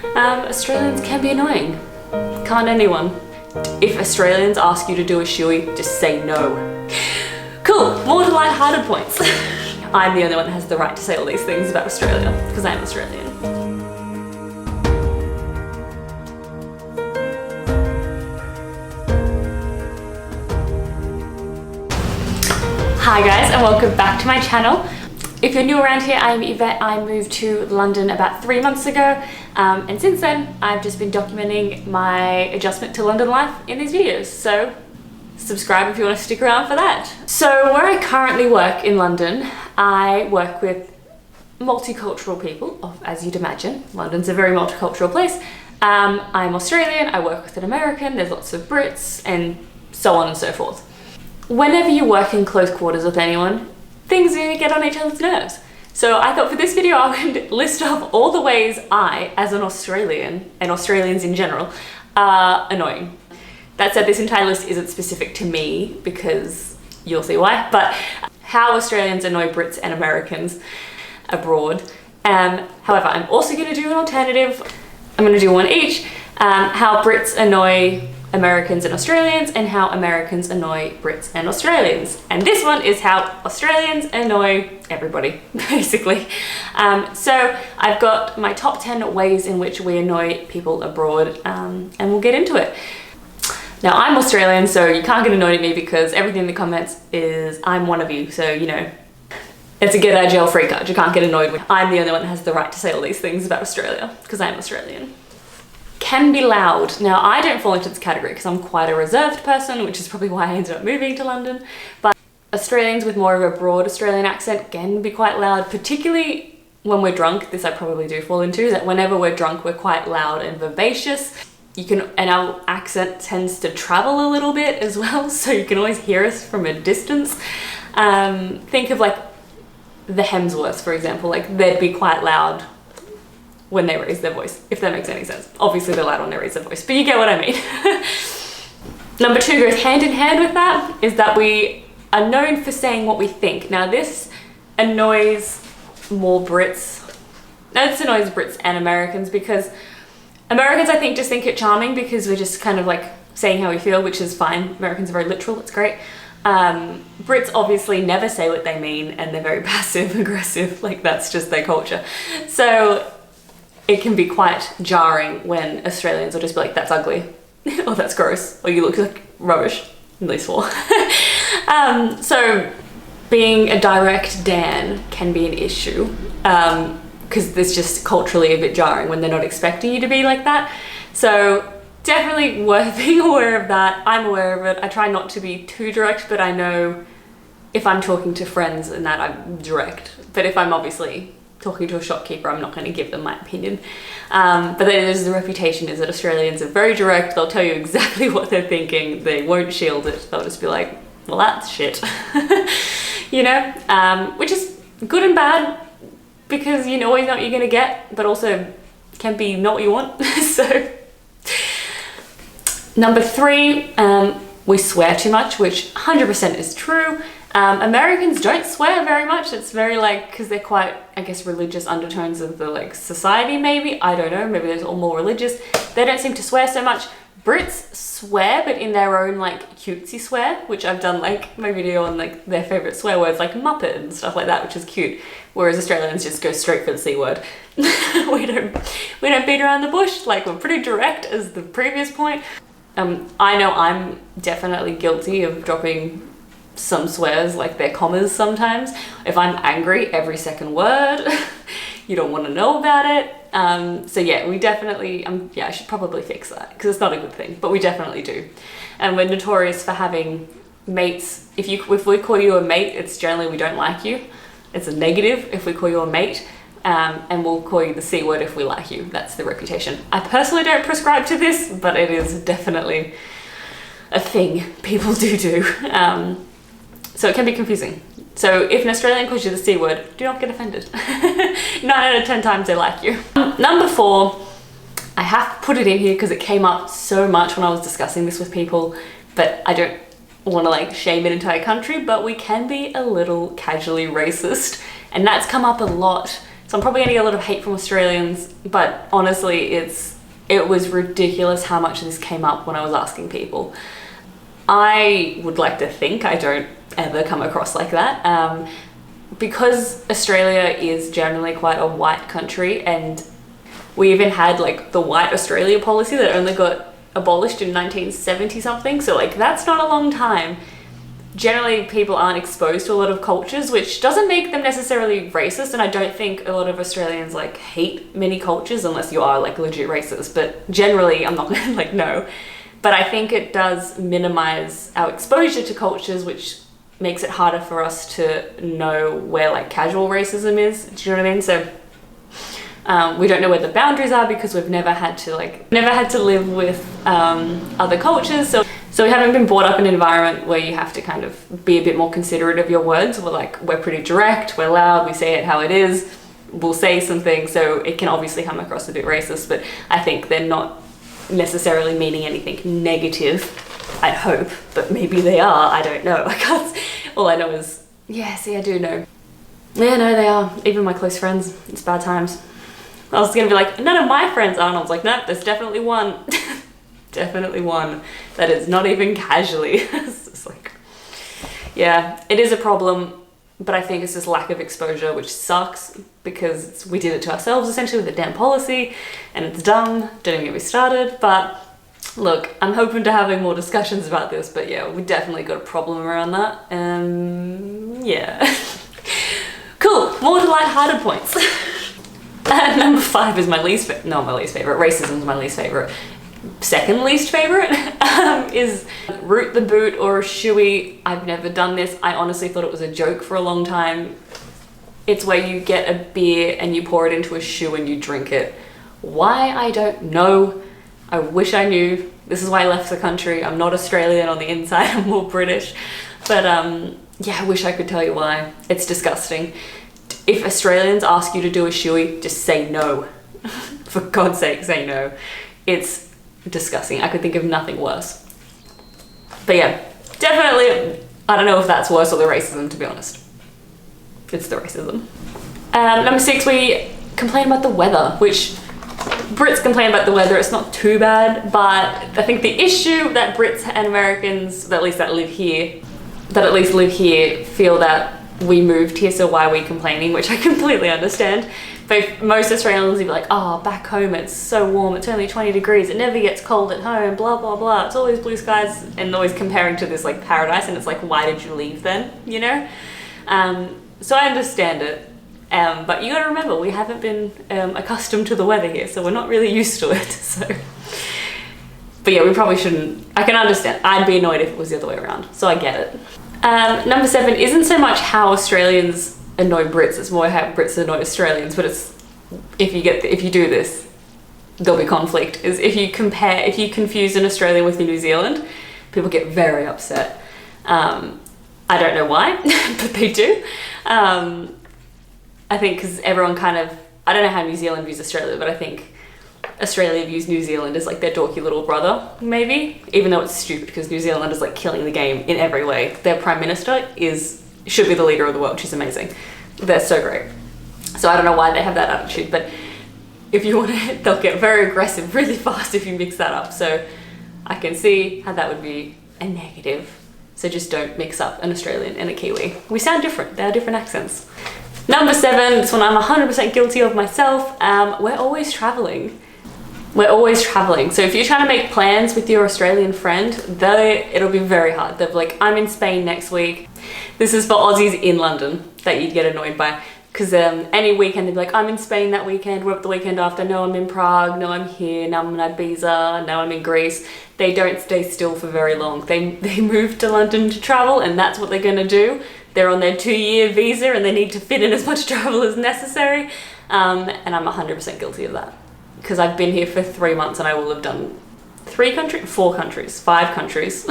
Australians can be annoying. Can't anyone? If Australians ask you to do a shoey, just say no. Cool, more to light-hearted points. I'm the only one that has the right to say all these things about Australia, because I'm Australian. Hi guys, and welcome back to my channel. If you're new around here, I'm Yvette. I moved to London about 3 months ago, and since then I've just been documenting my adjustment to London life in these videos, so subscribe if you want to stick around for that. So where I currently work in London, I work with multicultural people, as you'd imagine. London's a very multicultural place. I'm Australian, I work with an American, there's lots of Brits, and so on and so forth. Whenever you work in close quarters with anyone, things really get on each other's nerves. So I thought for this video I would list off all the ways I, as an Australian, and Australians in general, are annoying. That said, this entire list isn't specific to me, because you'll see why, but how Australians annoy Brits and Americans abroad. However, I'm also going to do an alternative. I'm going to do one each. How Brits annoy Americans and Australians, and how Americans annoy Brits and Australians. And this one is how Australians annoy everybody, basically. So I've got my top 10 ways in which we annoy people abroad, and we'll get into it. Now, I'm Australian, so you can't get annoyed at me because everything in the comments is I'm one of you, so you know, it's a get out of jail free card. You can't get annoyed with. I'm the only one that has the right to say all these things about Australia, because I'm Australian. Can be loud. Now, I don't fall into this category because I'm quite a reserved person, which is probably why I ended up moving to London. But Australians with more of a broad Australian accent can be quite loud, particularly when we're drunk. This I probably do fall into, that whenever we're drunk, we're quite loud and vivacious. And our accent tends to travel a little bit as well, so you can always hear us from a distance. Think of like the Hemsworths, for example, like they'd be quite loud when they raise their voice, if that makes any sense. Obviously they're loud when they raise their voice, but you get what I mean. Number 2 goes hand in hand with that, is that we are known for saying what we think. Now this annoys more Brits. Now this annoys Brits and Americans, because Americans I think just think it charming because we're just kind of like saying how we feel, which is fine. Americans are very literal, it's great. Brits obviously never say what they mean, and they're very passive aggressive, like that's just their culture. So it can be quite jarring when Australians will just be like, that's ugly, or that's gross, or you look like rubbish, at least for. So being a direct Dan can be an issue, because it's just culturally a bit jarring when they're not expecting you to be like that. So definitely worth being aware of that. I'm aware of it. I try not to be too direct, but I know if I'm talking to friends and that I'm direct. But if I'm obviously talking to a shopkeeper, I'm not going to give them my opinion. But there's the reputation is that Australians are very direct. They'll tell you exactly what they're thinking. They won't shield it. They'll just be like, well, that's shit. You know, which is good and bad, because you always know what you're going to get, but also can be not what you want. So number 3, we swear too much, which 100% is true. Americans don't swear very much. It's very like, because they're quite, I guess, religious undertones of the like society maybe. I don't know, maybe they're all more religious. They don't seem to swear so much. Brits swear, but in their own like cutesy swear, which I've done like my video on like their favorite swear words like Muppet and stuff like that, which is cute. Whereas Australians just go straight for the C word. we don't beat around the bush. Like, we're pretty direct, as the previous point. I know I'm definitely guilty of dropping some swears, like they're commas sometimes. If I'm angry, every second word, you don't want to know about it. So yeah, we definitely, yeah, I should probably fix that, because it's not a good thing, but we definitely do. And we're notorious for having mates. If we call you a mate, it's generally we don't like you. It's a negative if we call you a mate. And we'll call you the C word if we like you. That's the reputation. I personally don't prescribe to this, but it is definitely a thing people do. So it can be confusing. So if an Australian calls you the C word, do not get offended. 9 out of 10 times they like you. Number 4, I have to put it in here because it came up so much when I was discussing this with people, but I don't want to like shame an entire country, but we can be a little casually racist, and that's come up a lot So I'm probably gonna get a lot of hate from Australians, but honestly, it was ridiculous how much this came up when I was asking people. I would like to think I don't ever come across like that. Because Australia is generally quite a white country, and we even had like the White Australia policy that only got abolished in 1970 something, so like that's not a long time. Generally people aren't exposed to a lot of cultures, which doesn't make them necessarily racist, and I don't think a lot of Australians like hate many cultures unless you are like legit racist, but generally I'm not gonna like no. But I think it does minimize our exposure to cultures, which makes it harder for us to know where like casual racism is. Do you know what I mean? So we don't know where the boundaries are because we've never had to live with other cultures. So we haven't been brought up in an environment where you have to kind of be a bit more considerate of your words. We're pretty direct, we're loud, we say it how it is, we'll say something, so it can obviously come across a bit racist, but I think they're not necessarily meaning anything negative. I'd hope, but maybe they are, I don't know. All I know is, yeah, see, I do know. Yeah, no, they are. Even my close friends, it's bad times. I was gonna be like, none of my friends are, and I was like, nope, there's definitely one. Definitely one that is not even casually. It's just like, yeah, it is a problem, but I think it's just lack of exposure, which sucks because we did it to ourselves essentially with the damn policy, and it's dumb. Don't even get me started, but look, I'm hoping to having more discussions about this, but yeah, we definitely got a problem around that. Yeah. Cool, more to lighthearted points. Number 5 is my least favorite. Racism is my least favorite. Second least favorite is root the boot or a shoey. I've never done this. I honestly thought it was a joke for a long time. It's where you get a beer and you pour it into a shoe and you drink it. Why? I don't know. I wish I knew. This is why I left the country. I'm not Australian on the inside, I'm more British. But yeah, I wish I could tell you why. It's disgusting. If Australians ask you to do a shoey, just say no. For God's sake, say no. It's disgusting. I could think of nothing worse. But yeah, definitely, I don't know if that's worse or the racism, to be honest. It's the racism. Number 6, we complain about the weather, which Brits complain about the weather. It's not too bad, but I think the issue that Brits and Americans, that at least live here, feel that we moved here, so why are we complaining, which I completely understand. But most Australians will be like, oh, back home it's so warm, it's only 20 degrees, it never gets cold at home, blah, blah, blah. It's always blue skies, and always comparing to this like paradise, and it's like, why did you leave then, you know? So I understand it, but you gotta remember, we haven't been accustomed to the weather here, so we're not really used to it, so. But yeah, we probably shouldn't, I can understand. I'd be annoyed if it was the other way around, so I get it. Number 7 isn't so much how Australians annoy Brits, it's more how Brits annoy Australians, but it's, if you do this, there'll be conflict, is if you confuse an Australian with New Zealand, people get very upset. I don't know why, but they do. I think because everyone kind of, I don't know how New Zealand views Australia, but I think Australia views New Zealand as like their dorky little brother, maybe, even though it's stupid because New Zealand is like killing the game in every way. Their prime minister should be the leader of the world. She's amazing. They're so great. So I don't know why they have that attitude, but if you want to, they'll get very aggressive really fast if you mix that up. So I can see how that would be a negative. So just don't mix up an Australian and a Kiwi. We sound different. They are different accents. Number 7, this one I'm 100% guilty of myself. We're always traveling. We're always traveling. So if you're trying to make plans with your Australian friend, it'll be very hard. They'll be like, I'm in Spain next week. This is for Aussies in London that you'd get annoyed by. Because any weekend they'd be like, I'm in Spain that weekend, what about the weekend after? No, I'm in Prague, no, I'm here, now I'm in Ibiza, now I'm in Greece. They don't stay still for very long. They move to London to travel, and that's what they're gonna do. They're on their 2-year visa and they need to fit in as much travel as necessary. And I'm 100% guilty of that. Because I've been here for 3 months and I will have done 4 countries, 5 countries.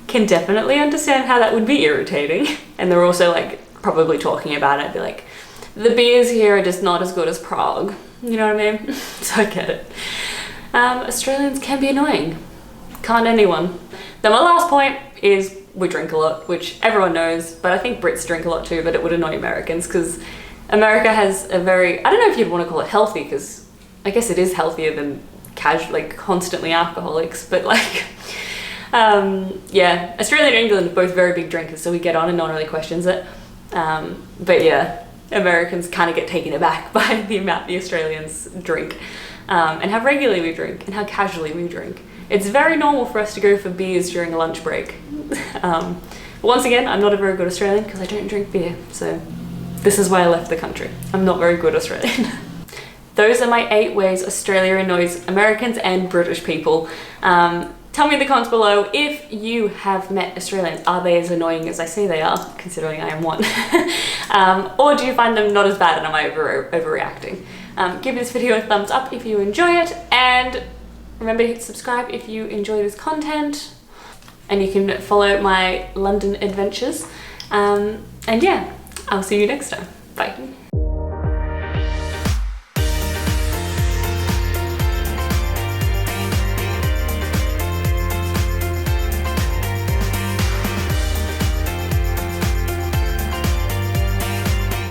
Can definitely understand how that would be irritating. And they're also like probably talking about it, be like, the beers here are just not as good as Prague. You know what I mean? So I get it. Australians can be annoying. Can't anyone? Then my last point is we drink a lot, which everyone knows, but I think Brits drink a lot too, but it would annoy Americans because America has a very, I don't know if you'd want to call it healthy, because I guess it is healthier than casual, like constantly alcoholics, but like, yeah, Australia and England are both very big drinkers, so we get on and no one really questions it. But yeah, Americans kind of get taken aback by the amount the Australians drink, and how regularly we drink and how casually we drink. It's very normal for us to go for beers during a lunch break. But once again, I'm not a very good Australian because I don't drink beer, so this is why I left the country. I'm not very good Australian. Those are my 8 ways Australia annoys Americans and British people. Tell me in the comments below if you have met Australians. Are they as annoying as I say they are, considering I am one? Or do you find them not as bad and am I overreacting? Give this video a thumbs up if you enjoy it, and remember to hit subscribe if you enjoy this content. And you can follow my London adventures. And yeah, I'll see you next time. Bye.